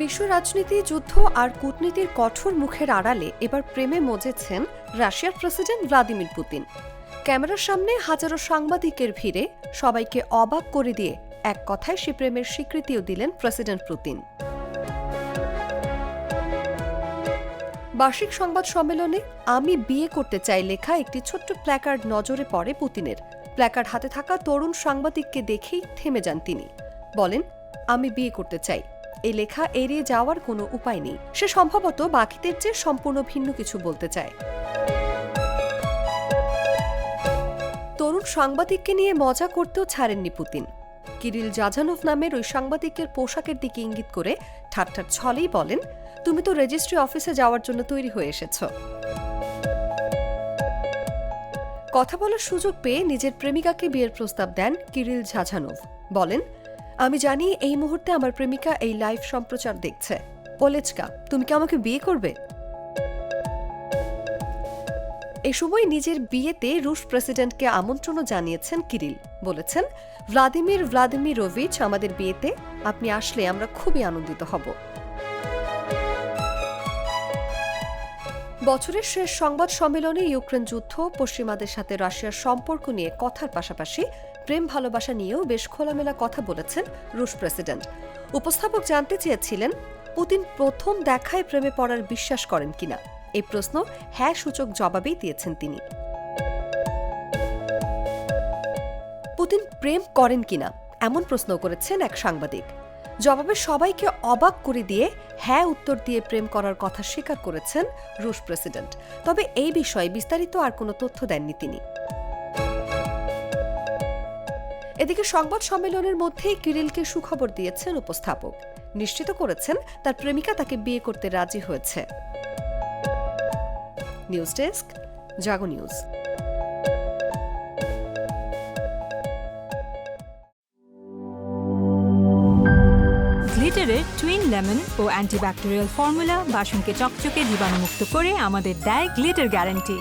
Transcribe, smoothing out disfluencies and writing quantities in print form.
বিশ্ব রাজনীতি, যুদ্ধ আর কূটনীতির কঠোর মুখের আড়ালে এবার প্রেমে মজেছেন রাশিয়ার প্রেসিডেন্ট ভ্লাদিমির পুতিন। ক্যামেরার সামনে হাজারো সাংবাদিকের ভিড়ে সবাইকে অবাক করে দিয়ে এক কথায় সে প্রেমের স্বীকৃতিও দিলেন প্রেসিডেন্ট পুতিন। বার্ষিক সংবাদ সম্মেলনে আমি বিয়ে করতে চাই লেখা একটি ছোট্ট প্ল্যাকার্ড নজরে পড়ে পুতিনের। প্ল্যাকার্ড হাতে থাকা তরুণ সাংবাদিককে দেখেই থেমে যান তিনি। বলেন, আমি বিয়ে করতে চাই। এই লেখা এড়িয়ে যাওয়ার কোনো উপায় নেই। সে সম্ভবত বাকিদের চেয়ে সম্পূর্ণ ভিন্ন কিছু বলতে চায়। তরুণ সাংবাদিককে নিয়ে মজা করতেও ছাড়েননি পুতিন। কিরিল জাঝানোভ নামের ওই সাংবাদিকের পোশাকের দিকে ইঙ্গিত করে ঠাট্টার ছলেই বলেন, তুমি তো রেজিস্ট্রি অফিসে যাওয়ার জন্য তৈরি হয়ে এসেছ। কথা বলার সুযোগ পেয়ে নিজের প্রেমিকাকে বিয়ের প্রস্তাব দেন কিরিল জাঝানোভ। বলেন, আমি জানি এই মুহূর্তে আমার প্রেমিকা এই লাইভ সম্প্রচার দেখছে। ওলেচকা, তুমি কি আমাকে বিয়ে করবে? এ সময় নিজের বিয়েতে রুশ প্রেসিডেন্টকে আমন্ত্রণও জানিয়েছেন কিরিল। বলেছেন, ভ্লাদিমির ভ্লাদিমিরোভিচ, আমাদের বিয়েতে আপনি আসলে আমরা খুবই আনন্দিত হব। বছরের শেষ সংবাদ সম্মেলনে ইউক্রেন যুদ্ধ, পশ্চিমাদের সাথে রাশিয়ার সম্পর্ক নিয়ে কথার পাশাপাশি প্রেম ভালোবাসা নিয়েও বেশ খোলামেলা কথা বলেছেন রুশ প্রেসিডেন্ট। উপস্থাপক জানতে চেয়েছিলেন, পুতিন প্রথম দেখায় প্রেমে পড়ার বিশ্বাস করেন কিনা। এই প্রশ্ন হ্যাঁ সূচক জবাবেই দিয়েছেন তিনি। পুতিন প্রেম করেন কিনা এমন প্রশ্ন করেছেন এক সাংবাদিক। জবাবে সবাইকে অবাক করে দিয়ে হ্যাঁ উত্তর দিয়ে প্রেম করার কথা স্বীকার করেছেন রুশ প্রেসিডেন্ট। তবে এই বিষয়ে বিস্তারিত আর কোনো তথ্য দেননি তিনি। এদিকে সংবাদ সম্মেলনের মধ্যেই কিরিলকে সুখবর দিয়েছেন উপস্থাপক। নিশ্চিত করেছেন তার প্রেমিকা তাকে বিয়ে করতে রাজি হয়েছে। নিউজ ডেস্ক, জাগো নিউজ। গ্লিটারের টুইন লেমন ও অ্যান্টিব্যাকটেরিয়াল ফর্মুলা বাসনকে চকচকে জীবাণুমুক্ত করে আমাদের দেয় গ্লিটার গ্যারান্টি।